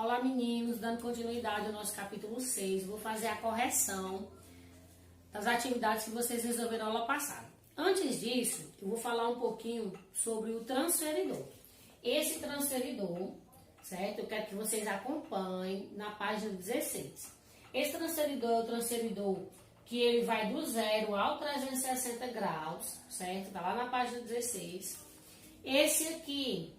Olá meninos, dando continuidade ao nosso capítulo 6, vou fazer a correção das atividades que vocês resolveram aula passada. Antes disso, eu vou falar um pouquinho sobre o transferidor. Esse transferidor, certo? Eu quero que vocês acompanhem na página 16. Esse transferidor é o transferidor que ele vai do 0 ao 360 graus, certo? Tá lá na página 16. Esse aqui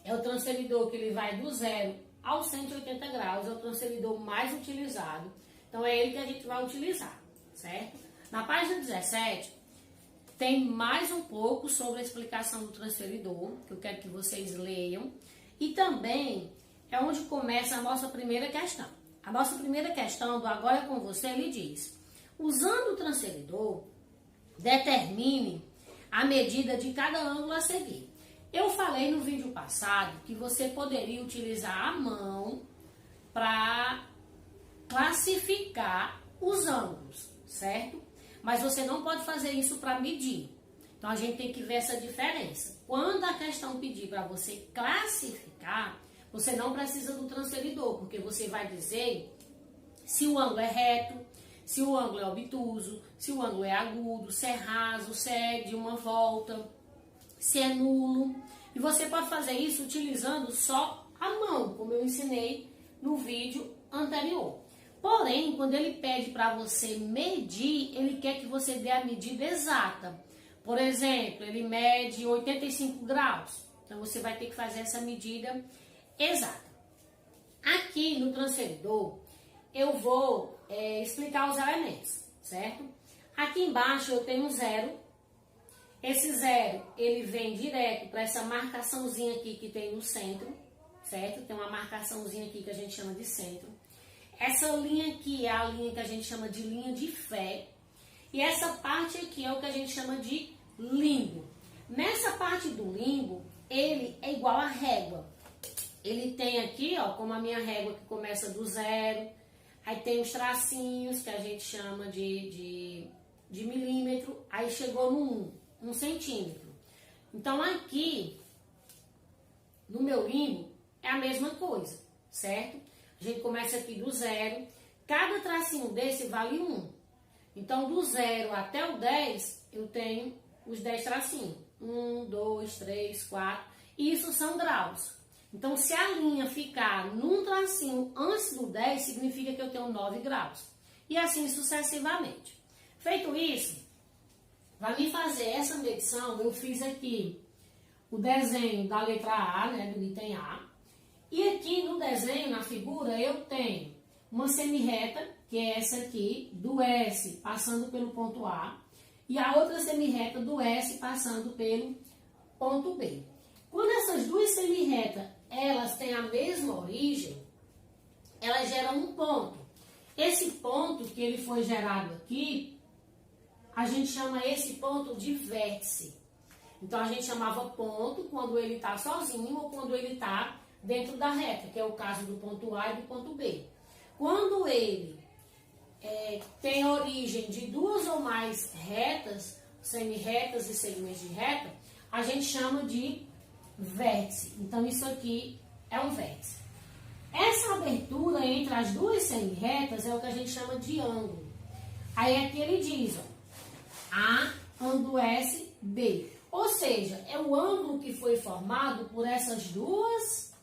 é o transferidor que ele vai do 0 aos 180 graus, é o transferidor mais utilizado. Então, é ele que a gente vai utilizar, certo? Na página 17, tem mais um pouco sobre a explicação do transferidor, que eu quero que vocês leiam. E também é onde começa a nossa primeira questão. A nossa primeira questão do Agora é com você, ele diz: usando o transferidor, determine a medida de cada ângulo a seguir. Eu falei no vídeo passado que você poderia utilizar a mão para classificar os ângulos, certo? Mas você não pode fazer isso para medir. Então, a gente tem que ver essa diferença. Quando a questão pedir para você classificar, você não precisa do transferidor, porque você vai dizer se o ângulo é reto, se o ângulo é obtuso, se o ângulo é agudo, se é raso, se é de uma volta, se é nulo. E você pode fazer isso utilizando só a mão, como eu ensinei no vídeo anterior. Porém, quando ele pede para você medir, ele quer que você dê a medida exata. Por exemplo, ele mede 85 graus. Então, você vai ter que fazer essa medida exata. Aqui no transferidor, eu vou explicar os elementos, certo? Aqui embaixo eu tenho 0. Esse 0, ele vem direto para essa marcaçãozinha aqui que tem no centro, certo? Tem uma marcaçãozinha aqui que a gente chama de centro. Essa linha aqui é a linha que a gente chama de linha de fé. E essa parte aqui é o que a gente chama de limbo. Nessa parte do limbo, ele é igual a régua. Ele tem aqui, ó, como a minha régua que começa do 0. Aí tem os tracinhos que a gente chama de milímetro. Aí chegou no 1 centímetro. Então, aqui, no meu limbo, é a mesma coisa, certo? A gente começa aqui do 0. Cada tracinho desse vale 1. Então, do 0 até o 10, eu tenho os 10 tracinhos. 1, 2, 3, 4. Isso são graus. Então, se a linha ficar num tracinho antes do 10, significa que eu tenho 9 graus. E assim sucessivamente. Feito isso, para mim fazer essa medição, eu fiz aqui o desenho da letra A, né, do item A. E aqui no desenho, na figura, eu tenho uma semirreta, que é essa aqui, do S passando pelo ponto A, e a outra semirreta do S passando pelo ponto B. Quando essas duas semirretas, elas têm a mesma origem, elas geram um ponto. Esse ponto que ele foi gerado aqui, a gente chama esse ponto de vértice. Então, a gente chamava ponto quando ele está sozinho ou quando ele está dentro da reta, que é o caso do ponto A e do ponto B. Quando ele tem origem de duas ou mais retas, semirretas e segmentos de reta, a gente chama de vértice. Então, isso aqui é um vértice. Essa abertura entre as duas semirretas é o que a gente chama de ângulo. Aí aqui ele diz, ó, A, ângulo S, B. Ou seja, é o ângulo que foi formado por essas duas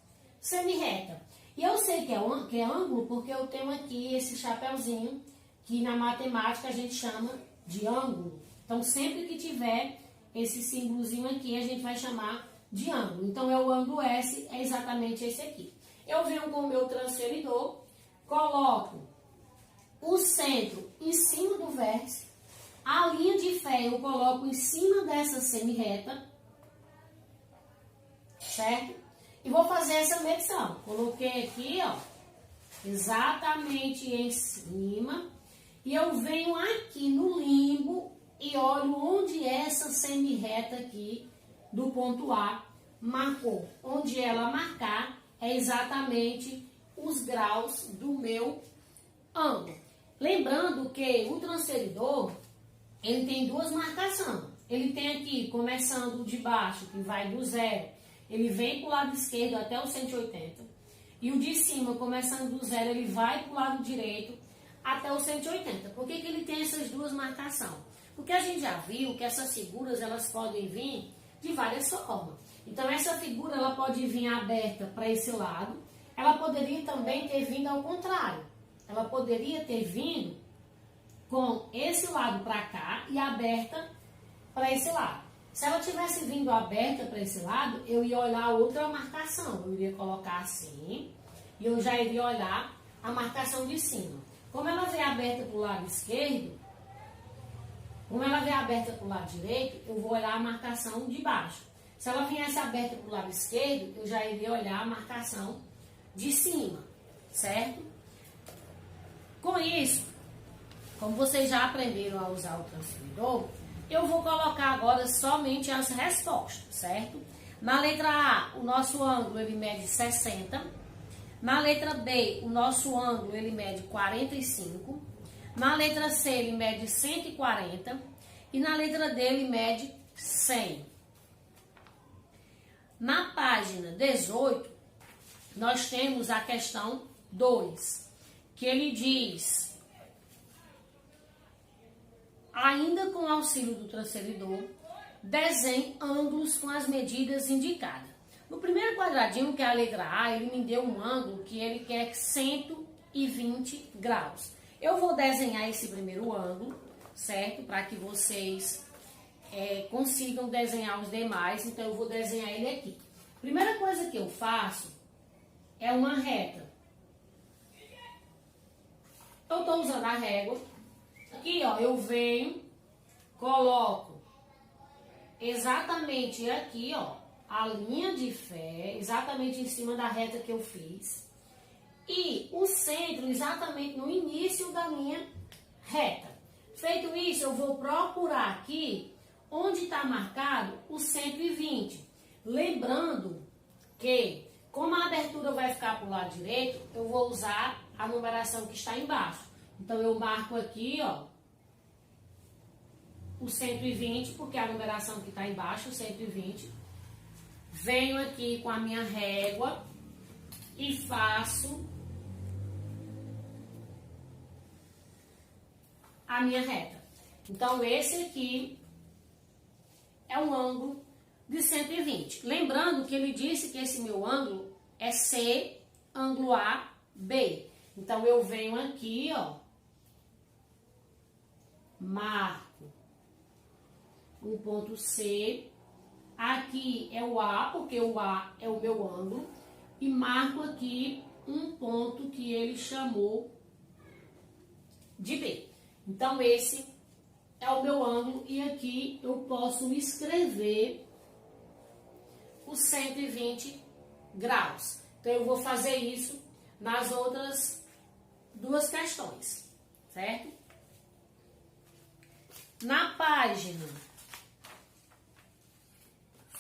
semirretas. E eu sei que é ângulo porque eu tenho aqui esse chapeuzinho que na matemática a gente chama de ângulo. Então, sempre que tiver esse símbolozinho aqui, a gente vai chamar de ângulo. Então, é o ângulo S, é exatamente esse aqui. Eu venho com o meu transferidor, coloco o centro em cima do vértice, a linha de fé eu coloco em cima dessa semirreta, certo? E vou fazer essa medição. Coloquei aqui, ó, exatamente em cima. E eu venho aqui no limbo e olho onde essa semirreta aqui do ponto A marcou. Onde ela marcar é exatamente os graus do meu ângulo. Lembrando que o transferidor, ele tem duas marcações. Ele tem aqui, começando de baixo, que vai do 0, ele vem para o lado esquerdo até o 180. E o de cima, começando do zero, ele vai para o lado direito até o 180. Por que ele tem essas duas marcações? Porque a gente já viu que essas figuras, elas podem vir de várias formas. Então, essa figura, ela pode vir aberta para esse lado. Ela poderia também ter vindo ao contrário. Ela poderia ter vindo com esse lado para cá e aberta para esse lado. Se ela tivesse vindo aberta para esse lado, eu ia olhar outra marcação. Eu iria colocar assim e eu já iria olhar a marcação de cima. Como ela vem aberta para o lado esquerdo, como ela vem aberta para o lado direito, eu vou olhar a marcação de baixo. Se ela viesse aberta para o lado esquerdo, eu já iria olhar a marcação de cima, certo? Com isso, como vocês já aprenderam a usar o transferidor, eu vou colocar agora somente as respostas, certo? Na letra A, o nosso ângulo ele mede 60. Na letra B, o nosso ângulo ele mede 45. Na letra C, ele mede 140. E na letra D, ele mede 100. Na página 18, nós temos a questão 2, que ele diz: ainda com auxílio do transferidor, desenhe ângulos com as medidas indicadas. No primeiro quadradinho, que é a letra A, ele me deu um ângulo que ele quer 120 graus. Eu vou desenhar esse primeiro ângulo, certo? Para que vocês consigam desenhar os demais. Então, eu vou desenhar ele aqui. Primeira coisa que eu faço é uma reta. Eu estou usando a régua. Aqui, ó, eu venho, coloco exatamente aqui, ó, a linha de fé, exatamente em cima da reta que eu fiz. E o centro exatamente no início da minha reta. Feito isso, eu vou procurar aqui onde está marcado o 120. Lembrando que, como a abertura vai ficar para o lado direito, eu vou usar a numeração que está embaixo. Então, eu marco aqui, ó, o 120, porque é a numeração que está embaixo, o 120. Venho aqui com a minha régua e faço a minha reta. Então, esse aqui é um ângulo de 120. Lembrando que ele disse que esse meu ângulo é C, ângulo A, B. Então, eu venho aqui, ó, marco um ponto C, aqui é o A, porque o A é o meu ângulo, e marco aqui um ponto que ele chamou de B. Então, esse é o meu ângulo, e aqui eu posso escrever os 120 graus. Então, eu vou fazer isso nas outras duas questões, certo? Na página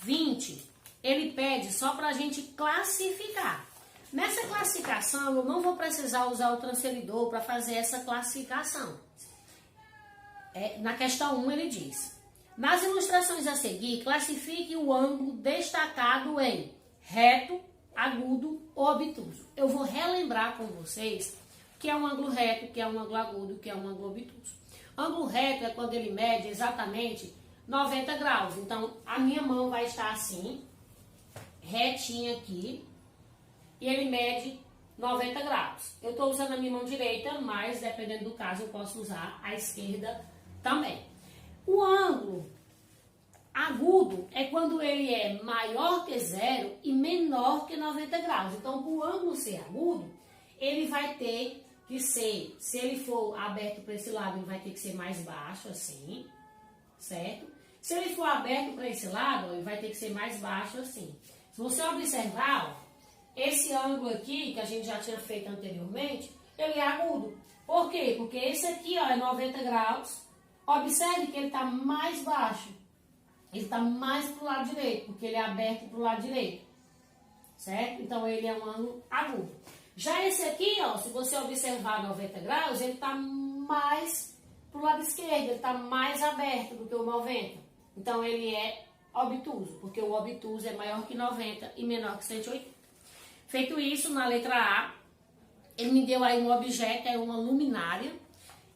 20, ele pede só para a gente classificar. Nessa classificação, eu não vou precisar usar o transferidor para fazer essa classificação. Na questão 1, ele diz: nas ilustrações a seguir, classifique o ângulo destacado em reto, agudo ou obtuso. Eu vou relembrar com vocês que é um ângulo reto, que é um ângulo agudo, que é um ângulo obtuso. Ângulo reto é quando ele mede exatamente 90 graus. Então, a minha mão vai estar assim, retinha aqui, e ele mede 90 graus. Eu estou usando a minha mão direita, mas dependendo do caso, eu posso usar a esquerda também. O ângulo agudo é quando ele é maior que zero e menor que 90 graus. Então, para o ângulo ser agudo, ele vai ter que ser, se ele for aberto para esse lado, ele vai ter que ser mais baixo, assim, certo? Se ele for aberto para esse lado, ele vai ter que ser mais baixo, assim. Se você observar, ó, esse ângulo aqui, que a gente já tinha feito anteriormente, ele é agudo. Por quê? Porque esse aqui, ó, é 90 graus. Observe que ele está mais baixo. Ele está mais para o lado direito, porque ele é aberto para o lado direito. Certo? Então, ele é um ângulo agudo. Já esse aqui, ó, se você observar 90 graus, ele está mais para o lado esquerdo, ele está mais aberto do que o 90. Então, ele é obtuso, porque o obtuso é maior que 90 e menor que 180. Feito isso, na letra A, ele me deu aí um objeto, é uma luminária,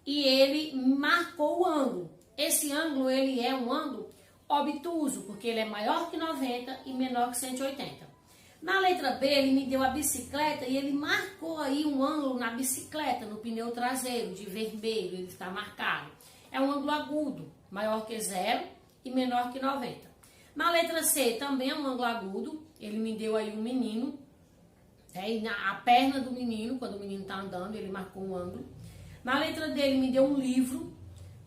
e ele marcou o ângulo. Esse ângulo, ele é um ângulo obtuso, porque ele é maior que 90 e menor que 180. Na letra B, ele me deu a bicicleta e ele marcou aí um ângulo na bicicleta, no pneu traseiro, de vermelho, ele está marcado. É um ângulo agudo, maior que 0 e menor que 90. Na letra C, também é um ângulo agudo, ele me deu aí um menino, a perna do menino, quando o menino está andando, ele marcou um ângulo. Na letra D, ele me deu um livro,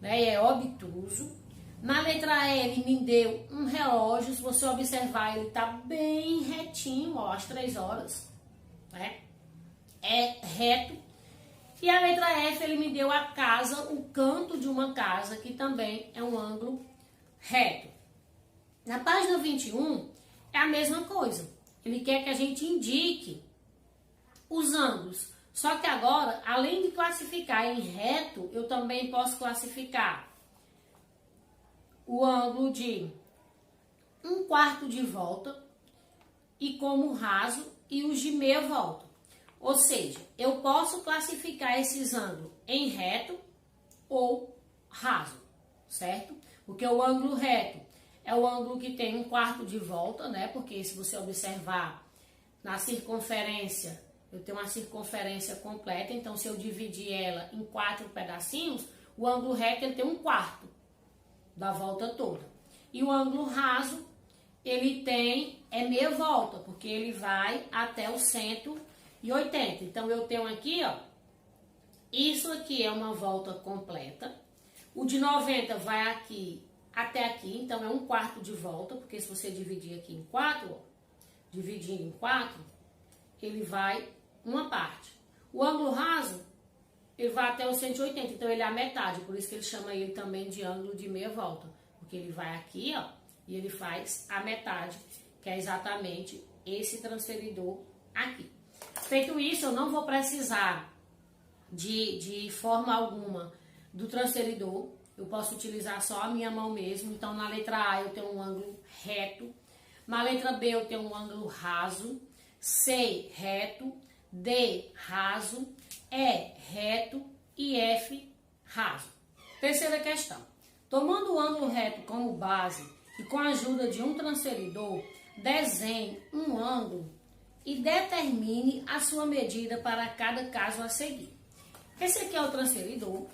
é obtuso. Na letra E, ele me deu um relógio. Se você observar, ele está bem retinho, ó, às 3 horas. Né? É reto. E a letra F, ele me deu a casa, o canto de uma casa, que também é um ângulo reto. Na página 21, é a mesma coisa. Ele quer que a gente indique os ângulos. Só que agora, além de classificar em reto, eu também posso classificar o ângulo de 1/4 de volta e como raso e os de meia volta. Ou seja, eu posso classificar esses ângulos em reto ou raso, certo? Porque o ângulo reto é o ângulo que tem 1/4 de volta, né? Porque se você observar na circunferência, eu tenho uma circunferência completa, então se eu dividir ela em 4 pedacinhos, o ângulo reto ele tem 1/4 da volta toda. E o ângulo raso, ele tem meia volta, porque ele vai até o 180. Então, eu tenho aqui, ó, isso aqui é uma volta completa. O de 90 vai aqui até aqui, então é 1/4 de volta, porque se você dividir aqui em 4, ó, dividindo em 4, ele vai uma parte. O ângulo raso, ele vai até o 180, então ele é a metade, por isso que ele chama ele também de ângulo de meia volta, porque ele vai aqui, ó, e ele faz a metade, que é exatamente esse transferidor aqui. Feito isso, eu não vou precisar de forma alguma do transferidor, eu posso utilizar só a minha mão mesmo. Então, na letra A eu tenho um ângulo reto, na letra B eu tenho um ângulo raso, C reto, D raso, E reto e F raso. Terceira questão. Tomando o ângulo reto como base e com a ajuda de um transferidor, desenhe um ângulo e determine a sua medida para cada caso a seguir. Esse aqui é o transferidor,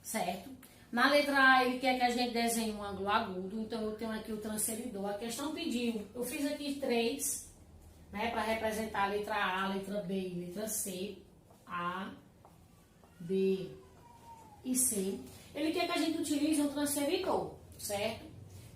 certo? Na letra A ele quer que a gente desenhe um ângulo agudo, então eu tenho aqui o transferidor. A questão pediu, eu fiz aqui 3, né, para representar a letra A, a letra B e a letra C. A, B e C. Ele quer que a gente utilize um transferidor, certo?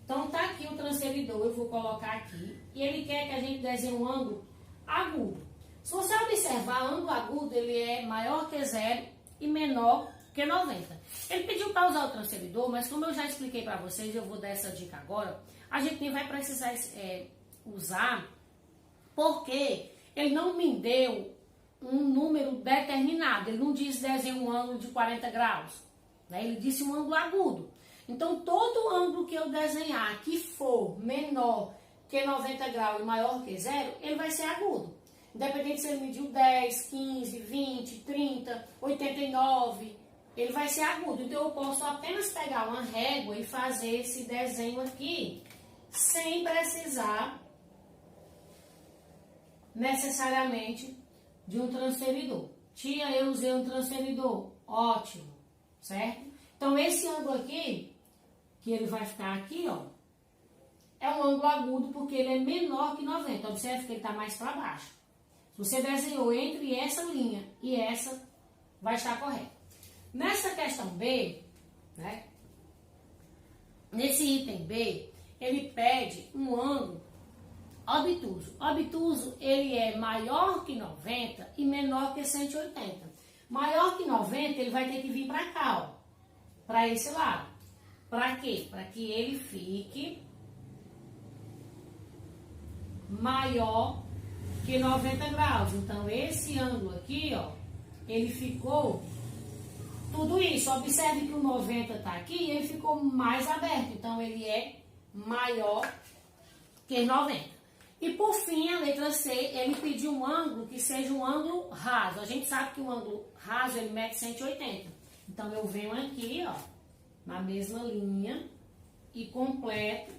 Então tá aqui o transferidor, eu vou colocar aqui. E ele quer que a gente desenhe um ângulo agudo. Se você observar, o ângulo agudo ele é maior que 0 e menor que 90. Ele pediu para usar o transferidor, mas como eu já expliquei para vocês, eu vou dar essa dica agora, a gente nem vai precisar usar, porque ele não me deu um número determinado. Ele não disse desenhe um ângulo de 40 graus. Né? Ele disse um ângulo agudo. Então, todo ângulo que eu desenhar que for menor que 90 graus e maior que 0, ele vai ser agudo. Independente se ele mediu 10, 15, 20, 30, 89, ele vai ser agudo. Então, eu posso apenas pegar uma régua e fazer esse desenho aqui, sem precisar necessariamente de um transferidor. Tia, eu usei um transferidor. Ótimo, certo? Então, esse ângulo aqui, que ele vai ficar aqui, ó, é um ângulo agudo porque ele é menor que 90. Observe que ele está mais para baixo. Se você desenhou entre essa linha e essa, vai estar correto. Nessa questão B, né, nesse item B, ele pede um ângulo obtuso. Obtuso, ele é maior que 90 e menor que 180. Maior que 90, ele vai ter que vir para cá, ó, para esse lado. Para quê? Para que ele fique maior que 90 graus. Então, esse ângulo aqui, ó, ele ficou tudo isso. Observe que o 90 está aqui e ele ficou mais aberto. Então, ele é maior que 90. E por fim, a letra C, ele pediu um ângulo que seja um ângulo raso. A gente sabe que o ângulo raso, ele mede 180. Então, eu venho aqui, ó, na mesma linha e completo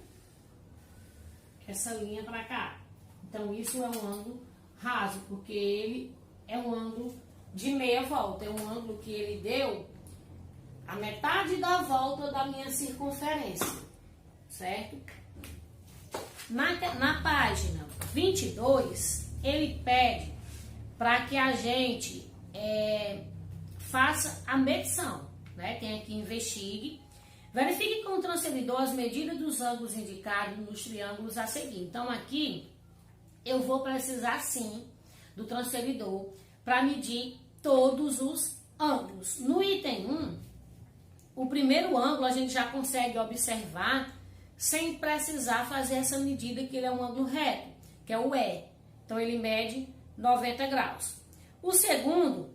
essa linha para cá. Então, isso é um ângulo raso, porque ele é um ângulo de meia volta. É um ângulo que ele deu a metade da volta da minha circunferência, certo? Na página 22, ele pede para que a gente faça a medição, né? Tem aqui, investigue. Verifique com o transferidor as medidas dos ângulos indicados nos triângulos a seguir. Então, aqui, eu vou precisar, sim, do transferidor para medir todos os ângulos. No item 1, o primeiro ângulo a gente já consegue observar sem precisar fazer essa medida, que ele é um ângulo reto, que é o E. Então, ele mede 90 graus. O segundo,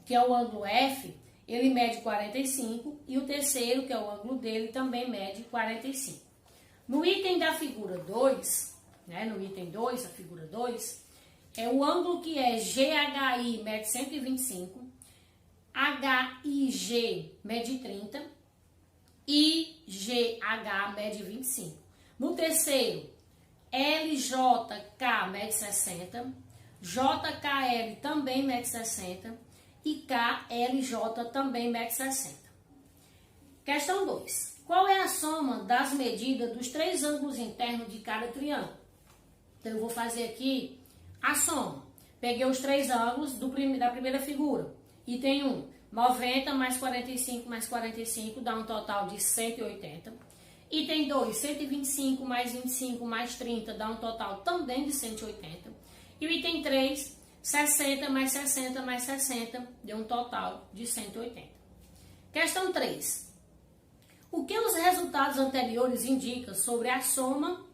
que é o ângulo F, ele mede 45, e o terceiro, que é o ângulo dele, também mede 45. No item da figura 2, né, no item 2, a figura 2, é o ângulo que é GHI, mede 125, HIG mede 30, IGH mede 25. No terceiro, LJK mede 60, JKL também mede 60, e KLJ também mede 60. Questão 2. Qual é a soma das medidas dos três ângulos internos de cada triângulo? Então, eu vou fazer aqui a soma. Peguei os três ângulos da primeira figura. Item 1, 90 mais 45 mais 45 dá um total de 180. Item 2, 125 mais 25 mais 30 dá um total também de 180. E o item 3, 60 mais 60 mais 60 deu um total de 180. Questão 3. O que os resultados anteriores indicam sobre a soma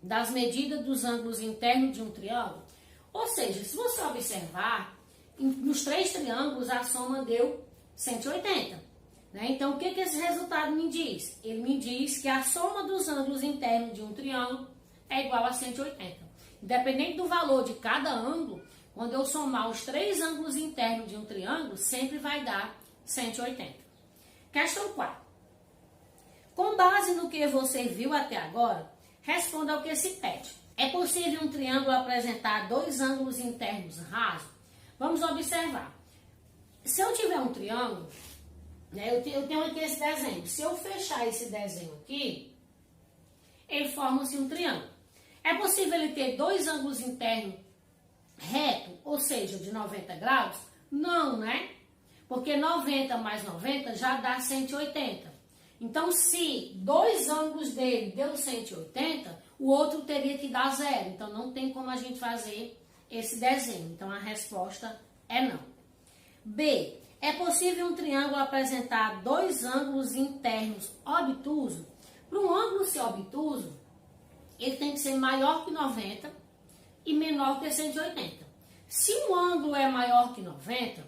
das medidas dos ângulos internos de um triângulo? Ou seja, se você observar, nos três triângulos a soma deu 180. Né? Então, o que esse resultado me diz? Ele me diz que a soma dos ângulos internos de um triângulo é igual a 180. Independente do valor de cada ângulo, quando eu somar os três ângulos internos de um triângulo, sempre vai dar 180. Questão 4. Com base no que você viu até agora, responda ao que se pede. É possível um triângulo apresentar dois ângulos internos rasos? Vamos observar. Se eu tiver um triângulo, né, eu tenho aqui esse desenho. Se eu fechar esse desenho aqui, ele forma-se um triângulo. É possível ele ter dois ângulos internos reto, ou seja, de 90 graus? Não, né? Porque 90 mais 90 já dá 180. Então, se dois ângulos dele deu 180, o outro teria que dar zero. Então, não tem como a gente fazer esse desenho. Então, a resposta é não. B. É possível um triângulo apresentar dois ângulos internos obtusos? Para um ângulo ser obtuso, ele tem que ser maior que 90 e menor que 180. Se um ângulo é maior que 90,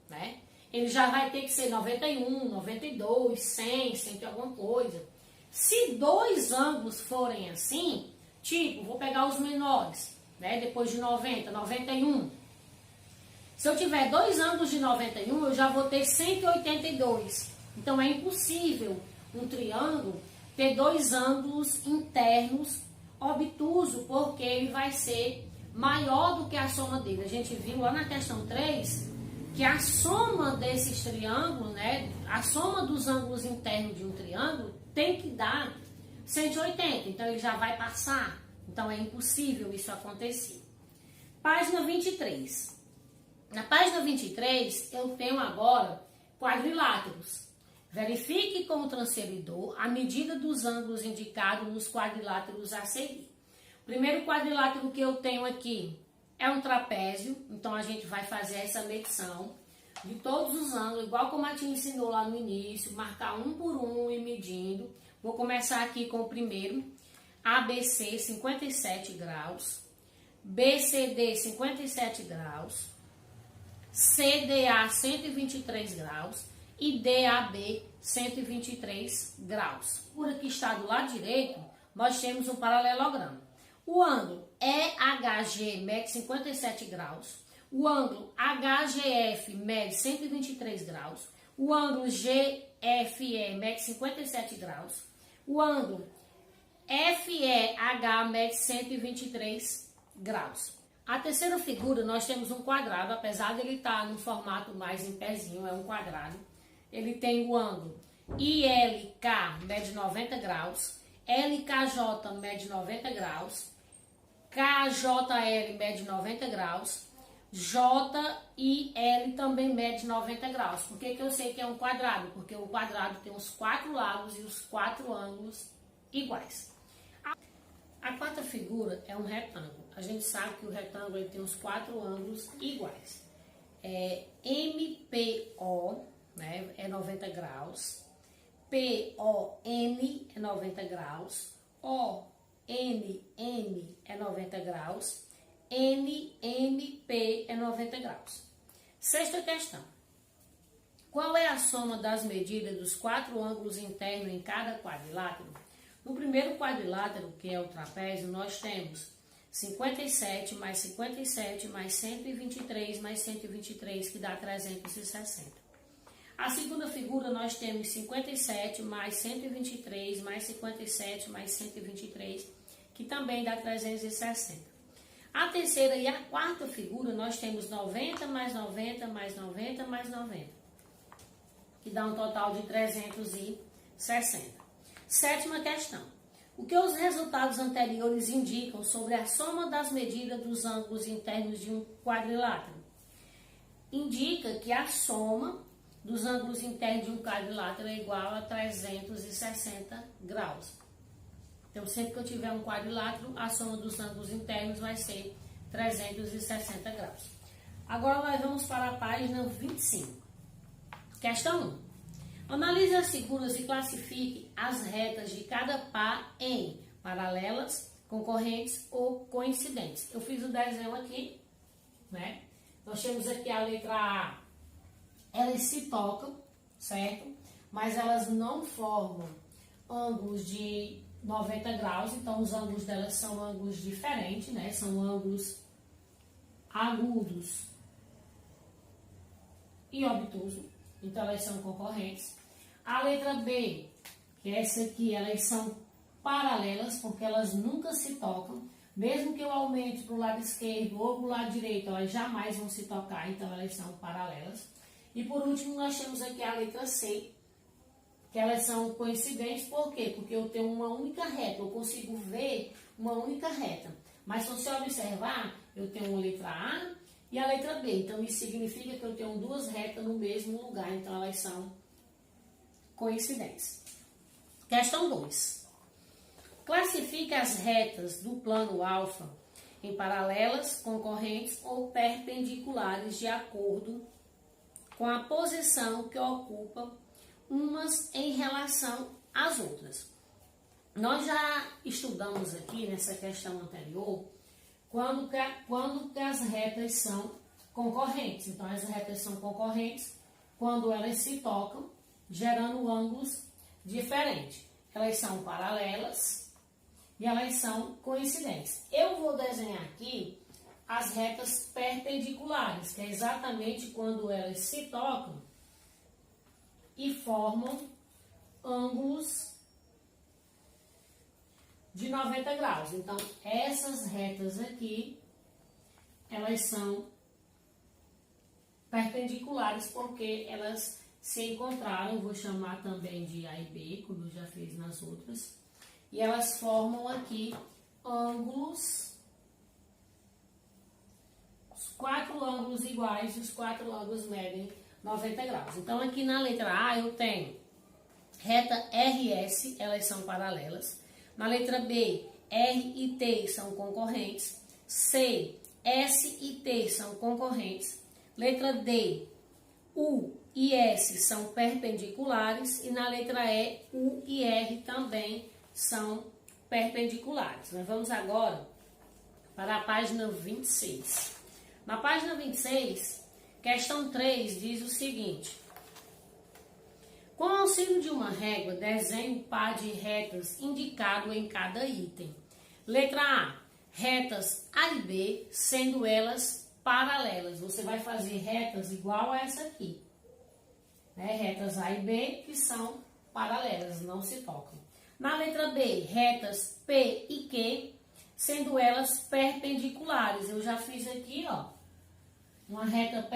né, ele já vai ter que ser 91, 92, 100, 100 e alguma coisa. Se dois ângulos forem assim, tipo, vou pegar os menores, né, depois de 90, 91. Se eu tiver dois ângulos de 91, eu já vou ter 182. Então, é impossível um triângulo ter dois ângulos internos obtusos, porque ele vai ser maior do que a soma dele. A gente viu lá na questão 3 que a soma desses triângulos, né, a soma dos ângulos internos de um triângulo tem que dar 180. Então, ele já vai passar. Então, é impossível isso acontecer. Página 23. Na página 23, eu tenho agora quadriláteros. Verifique com o transferidor a medida dos ângulos indicados nos quadriláteros a seguir. O primeiro quadrilátero que eu tenho aqui é um trapézio, então a gente vai fazer essa medição de todos os ângulos, igual como a tia ensinou lá no início, marcar um por um e medindo. Vou começar aqui com o primeiro, ABC 57 graus, BCD 57 graus, CDA 123 graus e DAB 123 graus. Por aqui está do lado direito, nós temos um paralelogramo. O ângulo EHG mede 57 graus. O ângulo HGF mede 123 graus. O ângulo GFE mede 57 graus. O ângulo FEH mede 123 graus. A terceira figura, nós temos um quadrado, apesar de ele estar no formato mais em pezinho, é um quadrado. Ele tem o ângulo ILK mede 90 graus, LKJ mede 90 graus, KJL mede 90 graus, JIL também mede 90 graus. Por que eu sei que é um quadrado? Porque o quadrado tem os 4 lados e os 4 ângulos iguais. A quarta figura é um retângulo. A gente sabe que o retângulo ele tem os 4 ângulos iguais. MPO, né, é 90 graus. PON é 90 graus. ONM é 90 graus. NMP é 90 graus. Sexta questão. Qual é a soma das medidas dos 4 ângulos internos em cada quadrilátero? No primeiro quadrilátero, que é o trapézio, nós temos 57 mais 57 mais 123 mais 123, que dá 360. A segunda figura, nós temos 57 mais 123 mais 57 mais 123, que também dá 360. A terceira e a quarta figura, nós temos 90 mais 90 mais 90 mais 90, que dá um total de 360. Sétima questão. O que os resultados anteriores indicam sobre a soma das medidas dos ângulos internos de um quadrilátero? Indica que a soma dos ângulos internos de um quadrilátero é igual a 360 graus. Então, sempre que eu tiver um quadrilátero, a soma dos ângulos internos vai ser 360 graus. Agora, nós vamos para a página 25. Questão 1. Analise as figuras e classifique as retas de cada par em paralelas, concorrentes ou coincidentes. Eu fiz o desenho aqui, né? Nós temos aqui a letra A. Elas se tocam, certo? Mas elas não formam ângulos de 90 graus, então os ângulos delas são ângulos diferentes, né? São ângulos agudos e obtusos, então elas são concorrentes. A letra B, que é essa aqui, elas são paralelas, porque elas nunca se tocam. Mesmo que eu aumente para o lado esquerdo ou para o lado direito, elas jamais vão se tocar, então elas são paralelas. E por último, nós temos aqui a letra C, que elas são coincidentes, por quê? Porque eu tenho uma única reta, eu consigo ver uma única reta. Mas se você observar, eu tenho a letra A e a letra B, então isso significa que eu tenho duas retas no mesmo lugar, então elas são coincidentes. Questão 2. Classifique as retas do plano alfa em paralelas, concorrentes ou perpendiculares de acordo com a posição que ocupa umas em relação às outras. Nós já estudamos aqui nessa questão anterior quando que as retas são concorrentes. Então, as retas são concorrentes quando elas se tocam, gerando ângulos diferentes. Elas são paralelas e elas são coincidentes. Eu vou desenhar aqui as retas perpendiculares, que é exatamente quando elas se tocam e formam ângulos de 90 graus. Então, essas retas aqui, elas são perpendiculares porque elas se encontraram, vou chamar também de A e B, como eu já fiz nas outras, e elas formam aqui ângulos, os 4 ângulos iguais, os 4 ângulos medem 90 graus. Então, aqui na letra A eu tenho reta RS, elas são paralelas. Na letra B, R e T são concorrentes. C, S e T são concorrentes. Letra D, U e S são perpendiculares. E na letra E, U e R também são perpendiculares. Nós vamos agora para a página 26. Na página 26, questão 3 diz o seguinte: com o auxílio de uma régua, desenhe o par de retas indicado em cada item. Letra A, retas A e B, sendo elas paralelas. Você vai fazer retas igual a essa aqui, né? Retas A e B que são paralelas, não se tocam. Na letra B, retas P e Q, sendo elas perpendiculares. Eu já fiz aqui, ó, uma retas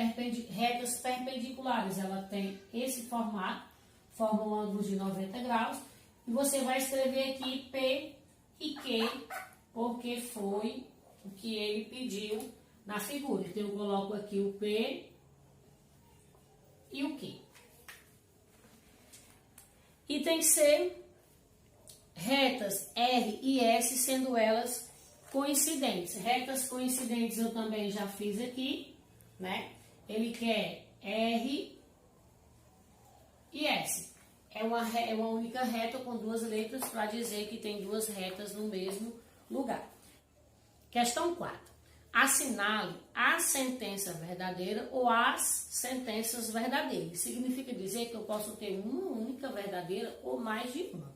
perpendiculares. Ela tem esse formato, forma um ângulo de 90 graus. E você vai escrever aqui P e Q, porque foi o que ele pediu na figura. Então, eu coloco aqui o P e o Q. Item C, retas R e S, sendo elas coincidentes. Retas coincidentes eu também já fiz aqui, né? Ele quer R e S. É uma única reta com duas letras para dizer que tem duas retas no mesmo lugar. Questão 4. Assinale a sentença verdadeira ou as sentenças verdadeiras. Significa dizer que eu posso ter uma única verdadeira ou mais de uma.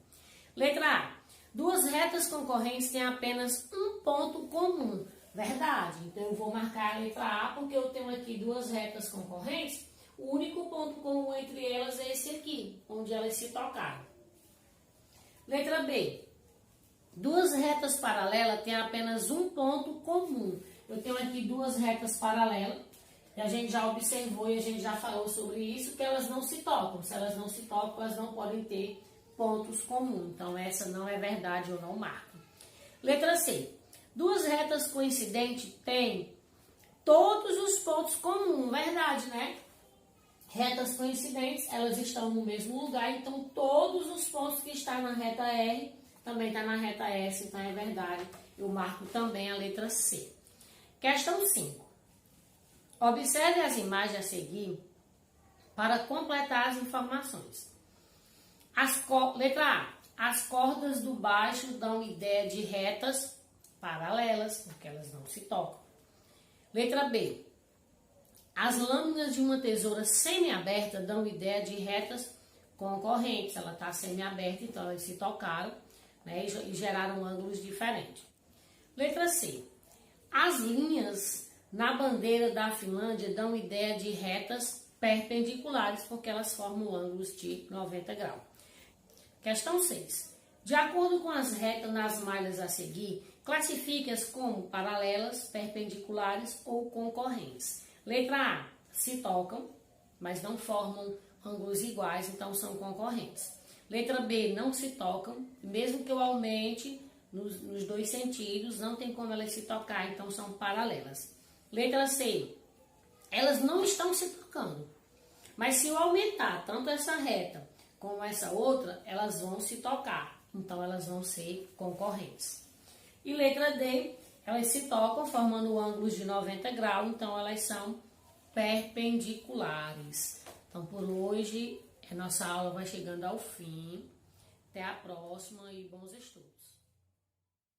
Letra A. Duas retas concorrentes têm apenas um ponto comum. Verdade. Então, eu vou marcar a letra A porque eu tenho aqui duas retas concorrentes. O único ponto comum entre elas é esse aqui, onde elas se tocaram. Letra B. Duas retas paralelas têm apenas um ponto comum. Eu tenho aqui duas retas paralelas, e a gente já observou e a gente já falou sobre isso, que elas não se tocam. Se elas não se tocam, elas não podem ter pontos comuns. Então, essa não é verdade, eu não marco. Letra C. Duas retas coincidentes têm todos os pontos comuns. Verdade, né? Retas coincidentes, elas estão no mesmo lugar, então todos os pontos que estão na reta R também estão na reta S, então é verdade. Eu marco também a letra C. Questão 5. Observe as imagens a seguir para completar as informações. Letra A. As cordas do baixo dão ideia de retas paralelas, porque elas não se tocam. Letra B. As lâminas de uma tesoura semi-aberta dão ideia de retas concorrentes. Ela está semi-aberta, então elas se tocaram, né, e geraram ângulos diferentes. Letra C. As linhas na bandeira da Finlândia dão ideia de retas perpendiculares, porque elas formam ângulos de 90 graus. Questão 6. De acordo com as retas nas malhas a seguir, classifique-as como paralelas, perpendiculares ou concorrentes. Letra A, se tocam, mas não formam ângulos iguais, então são concorrentes. Letra B, não se tocam, mesmo que eu aumente nos dois sentidos, não tem como elas se tocar, então são paralelas. Letra C, elas não estão se tocando, mas se eu aumentar tanto essa reta como essa outra, elas vão se tocar, então elas vão ser concorrentes. E letra D, elas se tocam formando ângulos de 90 graus, então elas são perpendiculares. Então, por hoje, a nossa aula vai chegando ao fim. Até a próxima e bons estudos.